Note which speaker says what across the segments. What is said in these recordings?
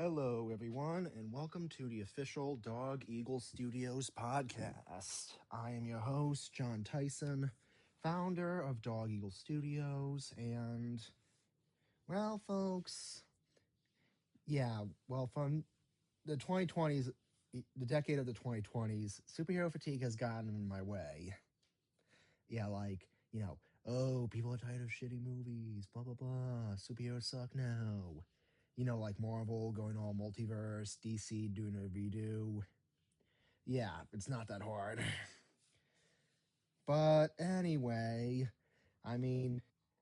Speaker 1: Hello, everyone, and welcome to the official Dog Eagle Studios podcast. I am your host, John Tyson, founder of Dog Eagle Studios, and, well, folks, from the 2020s, the decade of the 2020s, superhero fatigue has gotten in my way. People are tired of shitty movies, blah, blah, blah, superheroes suck now. Like Marvel going all multiverse, DC doing a redo. Yeah, it's not that hard. But anyway,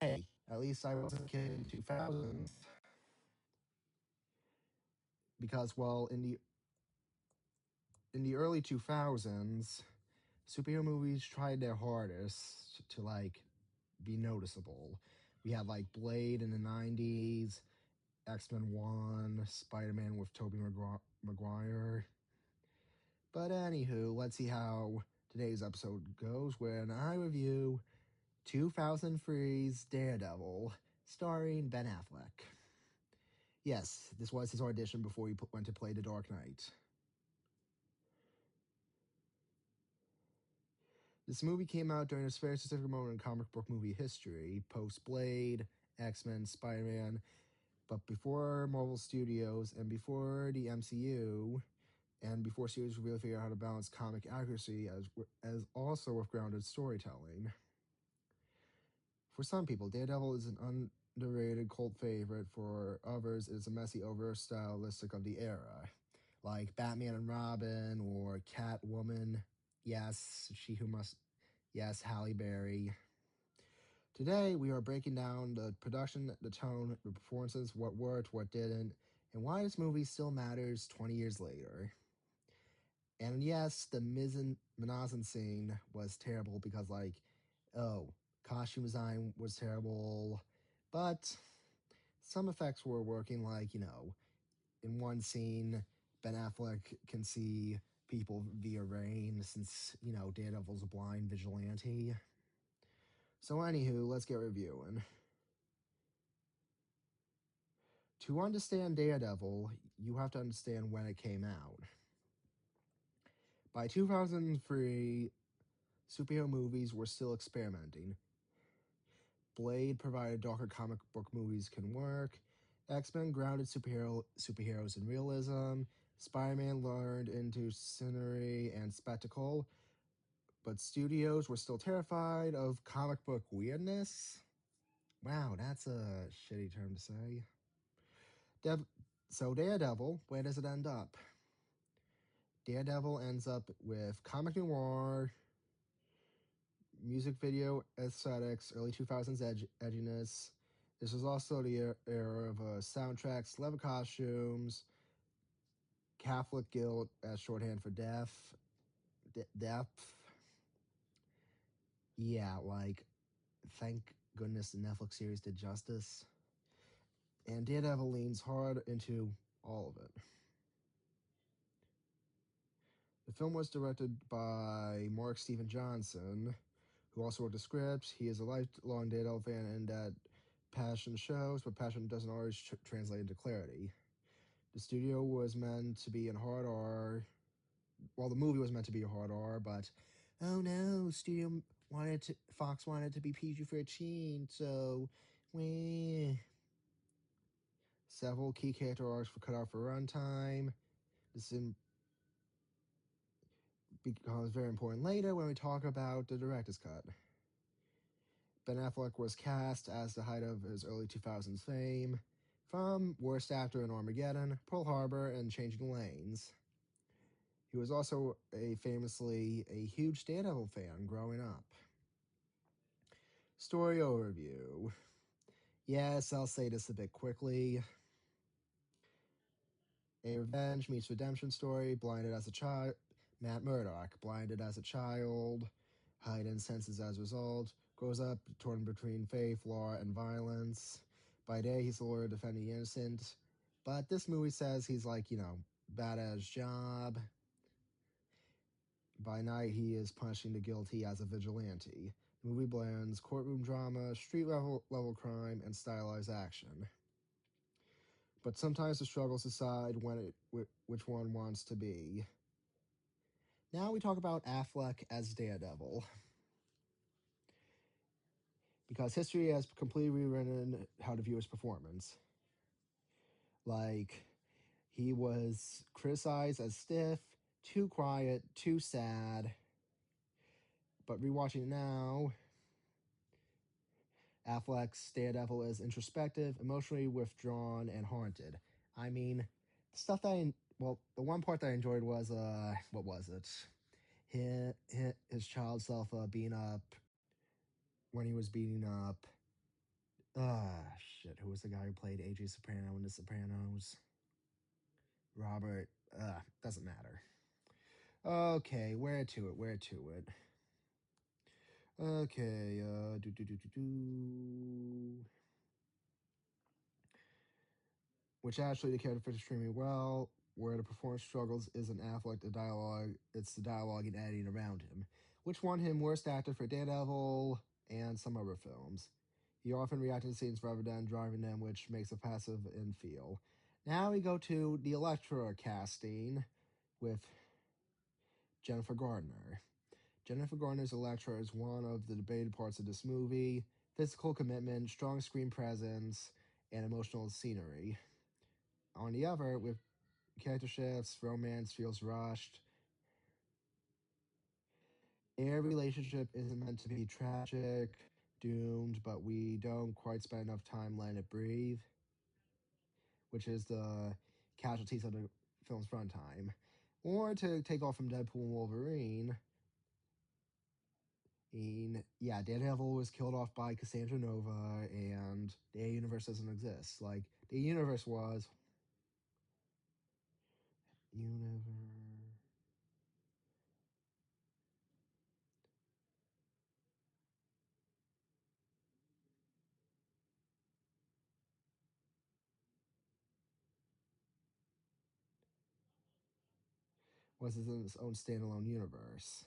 Speaker 1: hey, at least I wasn't a kid in the 2000s. Because, in the early 2000s, superhero movies tried their hardest to, be noticeable. We had, Blade in the 90s, X-Men 1, Spider-Man with Tobey Maguire. But anywho, let's see how today's episode goes when I review 2003's Daredevil, starring Ben Affleck. Yes, this was his audition before he went to play The Dark Knight. This movie came out during a very specific moment in comic book movie history, post-Blade, X-Men, Spider-Man, but before Marvel Studios and before the MCU, and before series really figure out how to balance comic accuracy as also with grounded storytelling. For some people, Daredevil is an underrated cult favorite. For others, it is a messy, over-stylistic of the era, like Batman and Robin or Catwoman. Yes, Halle Berry. Today, we are breaking down the production, the tone, the performances, what worked, what didn't, and why this movie still matters 20 years later. And yes, the Minazan scene was terrible because, costume design was terrible, but some effects were working, in one scene, Ben Affleck can see people via rain since, Daredevil's a blind vigilante. So anywho, let's get reviewing. To understand Daredevil, you have to understand when it came out. By 2003, superhero movies were still experimenting. Blade provided darker comic book movies can work. X-Men grounded superheroes in realism. Spider-Man learned into scenery and spectacle. But studios were still terrified of comic book weirdness. Wow, that's a shitty term to say. So Daredevil, where does it end up? Daredevil ends up with comic noir, music video aesthetics, early 2000s edginess. This was also the era of soundtracks, leather costumes, Catholic guilt as shorthand for depth. Yeah, thank goodness the Netflix series did justice. And Daredevil leans hard into all of it. The film was directed by Mark Steven Johnson, who also wrote the script. He is a lifelong Daredevil fan and that passion shows, but passion doesn't always translate into clarity. The studio was meant to be in hard R. Well, the movie was meant to be a hard R, but oh no, Fox wanted to be PG-13, so several key character arcs were cut out for runtime. This becomes very important later when we talk about the director's cut. Ben Affleck was cast as the height of his early 2000s fame, from Worst Actor in Armageddon, Pearl Harbor, and Changing Lanes. He was also famously a huge Daredevil fan growing up. Story overview. Yes, I'll say this a bit quickly. A revenge meets redemption story, blinded as a child. Matt Murdock, blinded as a child, heightened senses as a result, grows up torn between faith, law, and violence. By day, he's a lawyer defending the innocent, but this movie says he's bad at his job. By night, he is punishing the guilty as a vigilante. The movie blends courtroom drama, street level crime, and stylized action. but sometimes the struggles decide which one wants to be. Now we talk about Affleck as Daredevil. Because history has completely rewritten how to view his performance. Like, he was criticized as stiff, too quiet, too sad. But rewatching it now, Affleck's Daredevil is introspective, emotionally withdrawn, and haunted. I mean, stuff that the one part that I enjoyed was what was it? His child self being up when he was beating up. Shit. Who was the guy who played AJ Soprano in The Sopranos? Robert. Doesn't matter. Okay, where to it? Okay, which actually the character fits extremely well. Where the performance struggles isn't Affleck the dialogue, it's the dialogue and editing around him, which won him Worst Actor for Daredevil and some other films. He often reacted to scenes rather than driving them, which makes it passive and feel. Now we go to the Elektra casting with Jennifer Gardner. Jennifer Garner's Elektra is one of the debated parts of this movie. Physical commitment, strong screen presence, and emotional scenery. On the other, with character shifts, romance feels rushed. Their relationship isn't meant to be tragic, doomed, but we don't quite spend enough time letting it breathe, which is the casualties of the film's runtime. Or to take off from Deadpool and Wolverine, Daredevil was killed off by Cassandra Nova, and the A universe doesn't exist. Like, the universe was. Universe. Was in its own standalone universe,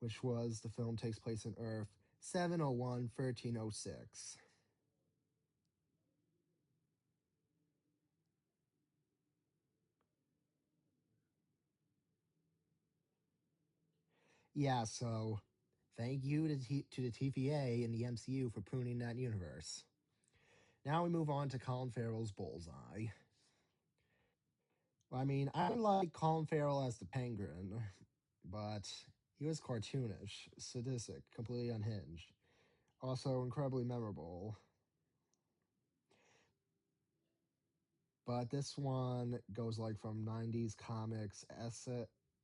Speaker 1: which was the film takes place in Earth 701-1306. Yeah, so thank you to the TVA and the MCU for pruning that universe. Now we move on to Colin Farrell's Bullseye. I mean, I like Colin Farrell as the Penguin, but he was cartoonish, sadistic, completely unhinged. Also incredibly memorable. But this one goes like from 90s comics,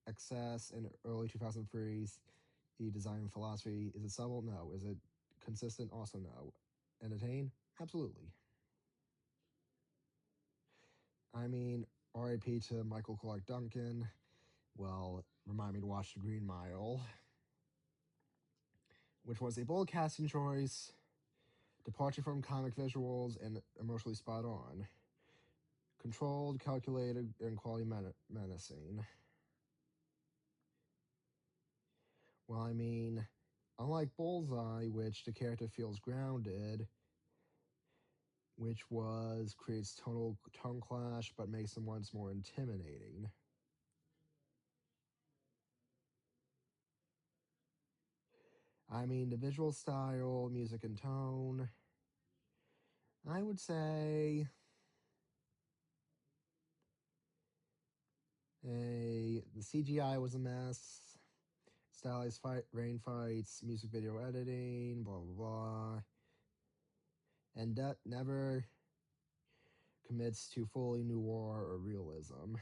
Speaker 1: excess, and early 2003s. The design philosophy, is it subtle? No. Is it consistent? Also no. Entertain? Absolutely. I mean, RIP to Michael Clark Duncan. Well, remind me to watch The Green Mile, which was a bold casting choice, departure from comic visuals, and emotionally spot on. Controlled, calculated, and quality menacing. Well, I mean, unlike Bullseye, which the character feels grounded, which was creates total tongue clash but makes him once more intimidating. I mean, the visual style, music, and tone, I would say the CGI was a mess. Stylized rain fights, music video editing, blah blah blah, and that never commits to fully noir or realism.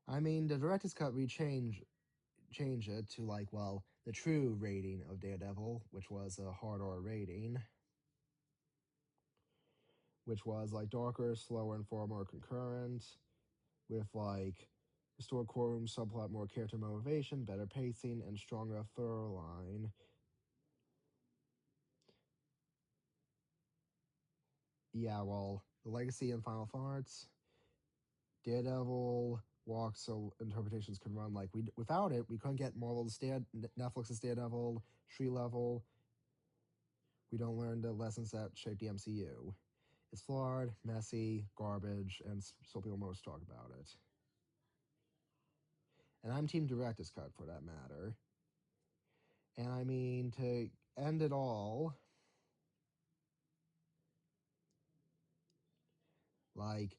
Speaker 1: I mean, the director's cut change it to the true rating of Daredevil, which was a hard R rating, which was like darker, slower, and far more concurrent, with like restored courtroom subplot, more character motivation, better pacing, and stronger thorough line. Yeah, well, the legacy and final thoughts. Daredevil walk so interpretations could run. Like without it, we couldn't get Netflix's Daredevil, Tree Level. We don't learn the lessons that shape the MCU. It's flawed, messy, garbage, and so people most talk about it. And I'm Team Director's Cut for that matter. And I mean, to end it all, like,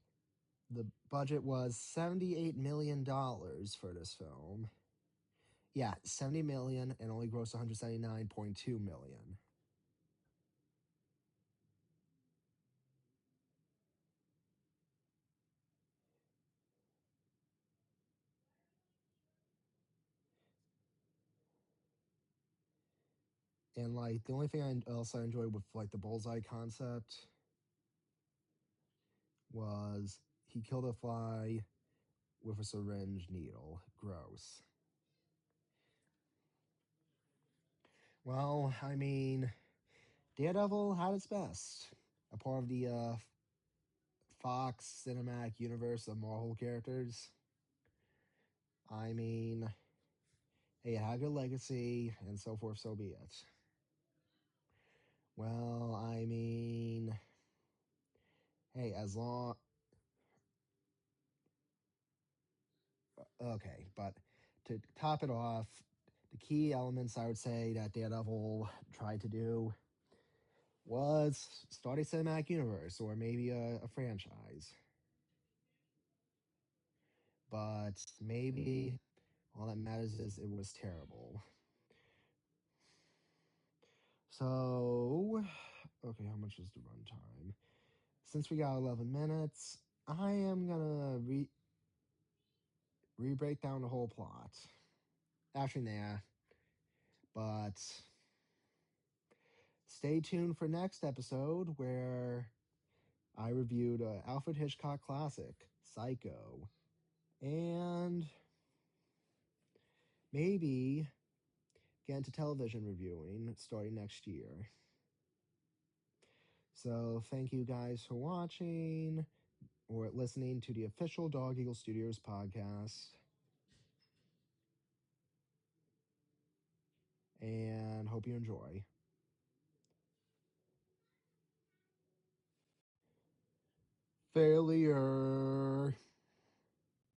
Speaker 1: the budget was $78 million for this film. Yeah, $70 million and only grossed $179.2 million. And like the only thing I enjoyed with like the bullseye concept was he killed a fly with a syringe needle. Gross. Well, I mean, Daredevil had its best. A part of the Fox cinematic universe of Marvel characters. I mean, hey, it had a good legacy and so forth, so be it. Well, I mean, hey, as long. Okay, but to top it off, the key elements I would say that Daredevil tried to do was start a cinematic universe or maybe a franchise. But maybe all that matters is it was terrible. So, okay, how much is the runtime? Since we got 11 minutes, I am gonna re-break down the whole plot. Actually, nah. But stay tuned for next episode where I reviewed Alfred Hitchcock classic, Psycho. And maybe get into television reviewing starting next year. So thank you guys for watching or listening to the official Dog Eagle Studios podcast. And hope you enjoy. Failure.